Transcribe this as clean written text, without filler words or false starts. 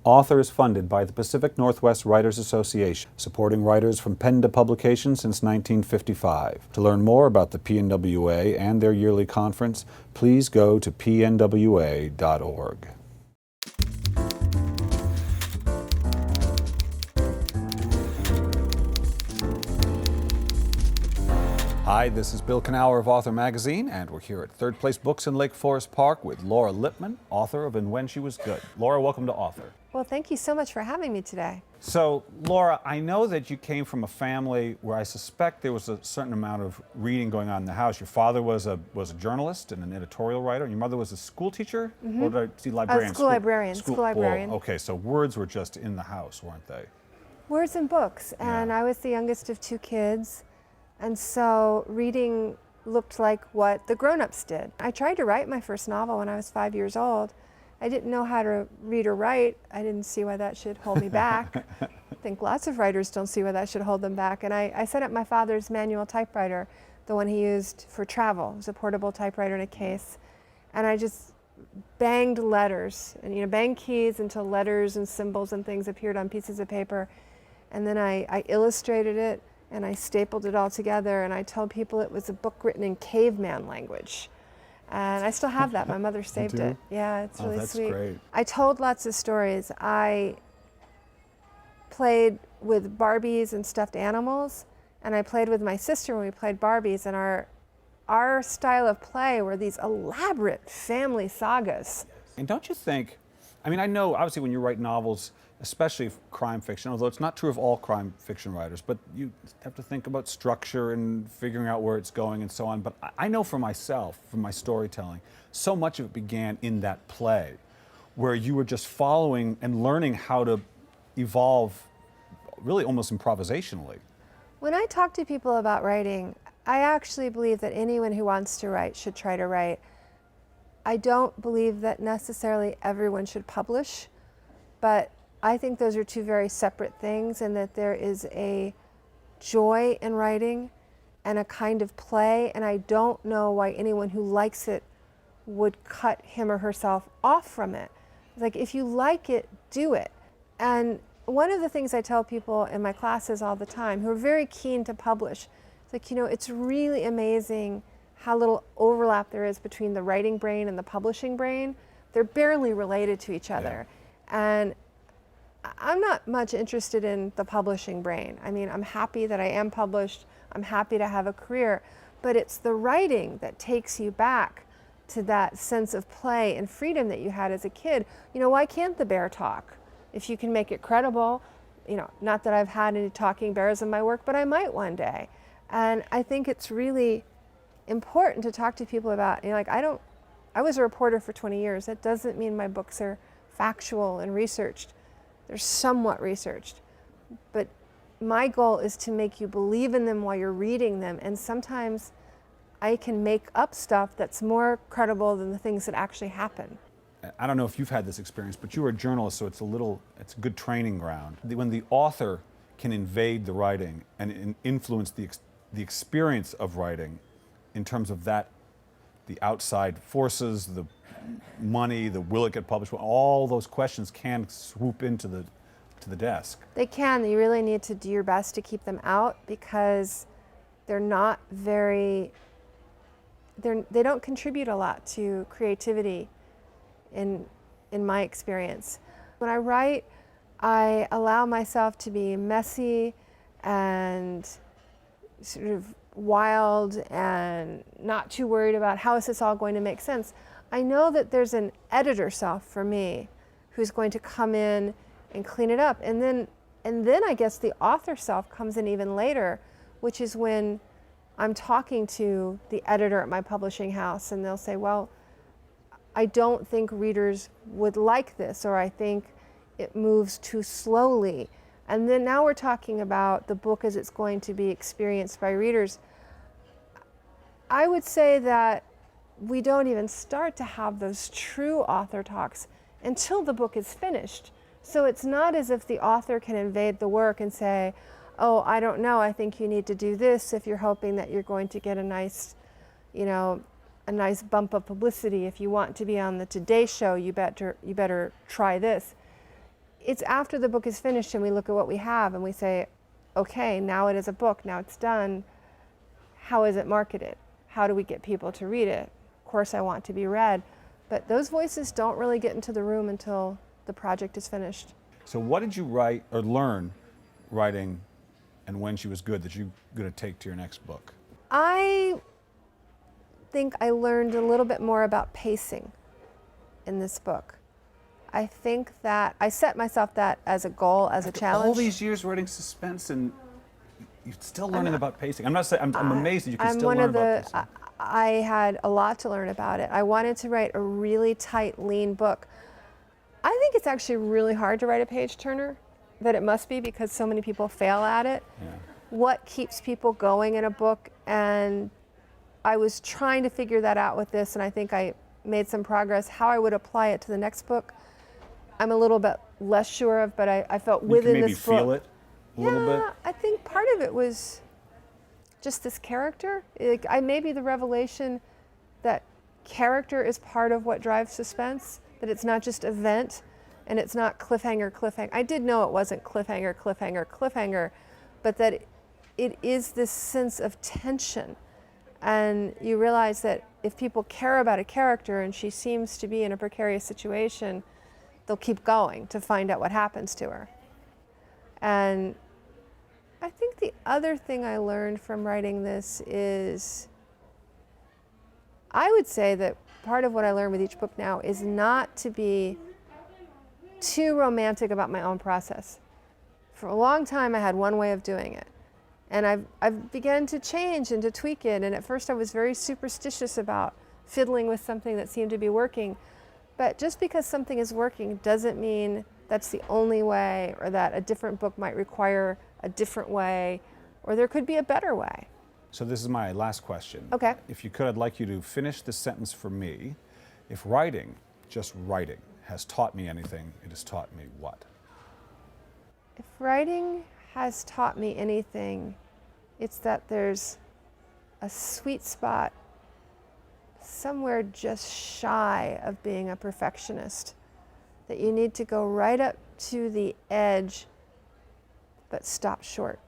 Author is funded by the Pacific Northwest Writers Association, supporting writers from pen to publication since 1955. To learn more about the PNWA and their yearly conference, please go to pnwa.org. Hi, this is Bill Kenower of Author Magazine, and we're here at Third Place Books in Lake Forest Park with Larua Lippman, author of And When She Was Good. Laura, welcome to Author. Well, thank you so much for having me today. So, Laura, I know that you came from a family where I suspect there was a certain amount of reading going on in the house. Your father was a journalist and an editorial writer, and your mother was a school teacher? Mm-hmm. Or did I see librarian? School librarian. School librarian. Well, okay, so words were just in the house, weren't they? Words and books, and I was the youngest of two kids. And so reading looked like what the grown-ups did. I tried to write my first novel when I was 5 years old. I didn't know how to read or write. I didn't see why that should hold me back. I think lots of writers don't see why that should hold them back. And I set up my father's manual typewriter, the one he used for travel. It was a portable typewriter in a case. And I just banged letters, and banged keys until letters and symbols and things appeared on pieces of paper. And then I illustrated it, and I stapled it all together, and I told people it was a book written in caveman language. And I still have that. My mother saved it. Yeah, it's really that's sweet. Great. I told lots of stories. I played with Barbies and stuffed animals, and I played with my sister when we played Barbies, and our style of play were these elaborate family sagas. And don't you think, I mean, I know obviously when you write novels, especially crime fiction, although it's not true of all crime fiction writers, but you have to think about structure and figuring out where it's going and so on. But I know for myself, from my storytelling, so much of it began in that play, where you were just following and learning how to evolve really almost improvisationally. When I talk to people about writing, I actually believe that anyone who wants to write should try to write. I don't believe that necessarily everyone should publish, but I think those are two very separate things, and that there is a joy in writing and a kind of play, and I don't know why anyone who likes it would cut him or herself off from it. Like, if you like it, do it. And one of the things I tell people in my classes all the time who are very keen to publish, it's like, it's really amazing how little overlap there is between the writing brain and the publishing brain. They're barely related to each other. Yeah. And I'm not much interested in the publishing brain. I mean, I'm happy that I am published. I'm happy to have a career. But it's the writing that takes you back to that sense of play and freedom that you had as a kid. Why can't the bear talk? If you can make it credible, not that I've had any talking bears in my work, but I might one day. And I think it's really important to talk to people about, I was a reporter for 20 years. That doesn't mean my books are factual and researched. They're somewhat researched, but my goal is to make you believe in them while you're reading them, and sometimes I can make up stuff that's more credible than the things that actually happen. I don't know if you've had this experience, but you were a journalist, so it's a good training ground. When the author can invade the writing and influence the experience of writing in terms of that, the outside forces, the money, the will it get published, all those questions can swoop into the desk. They can. You really need to do your best to keep them out, because they're not very, they don't contribute a lot to creativity in my experience. When I write, I allow myself to be messy and sort of wild and not too worried about how is this all going to make sense. I know that there's an editor self for me who's going to come in and clean it up. And then I guess the author self comes in even later, which is when I'm talking to the editor at my publishing house, and they'll say, well, I don't think readers would like this, or I think it moves too slowly. And then now we're talking about the book as it's going to be experienced by readers. I would say that we don't even start to have those true author talks until the book is finished. So it's not as if the author can invade the work and say, oh, I don't know, I think you need to do this if you're hoping that you're going to get a nice, a nice bump of publicity. If you want to be on the Today Show, you better try this. it's after the book is finished and we look at what we have and we say, okay, now it is a book, now it's done. How is it marketed? How do we get people to read it? Of course, I want to be read, but those voices don't really get into the room until the project is finished. So what did you write or learn writing, and when she was good, that you're going to take to your next book? I think I learned a little bit more about pacing in this book. I think that I set myself that as a goal, as a challenge. All these years writing suspense, and you're still learning about pacing. I'm not saying I'm amazed that you can still learn about pacing. I had a lot to learn about it. I wanted to write a really tight, lean book. I think it's actually really hard to write a page turner, that it must be because so many people fail at it. Yeah. What keeps people going in a book? And I was trying to figure that out with this, and I think I made some progress. How I would apply it to the next book, I'm a little bit less sure of, but I felt within this book. You can maybe feel it a little bit? Yeah, I think part of it was just this character. Maybe the revelation that character is part of what drives suspense, that it's not just event, and it's not cliffhanger, cliffhanger. I did know it wasn't cliffhanger, cliffhanger, cliffhanger, but that it is this sense of tension. And you realize that if people care about a character and she seems to be in a precarious situation, they'll keep going to find out what happens to her. And I think the other thing I learned from writing this is, I would say that part of what I learned with each book now is not to be too romantic about my own process. For a long time I had one way of doing it. And I've begun to change and to tweak it. And at first I was very superstitious about fiddling with something that seemed to be working. But just because something is working doesn't mean that's the only way, or that a different book might require a different way, or there could be a better way. So this is my last question. Okay. If you could, I'd like you to finish this sentence for me. If writing, just writing, has taught me anything, it has taught me what? If writing has taught me anything, it's that there's a sweet spot somewhere just shy of being a perfectionist, that you need to go right up to the edge but stop short.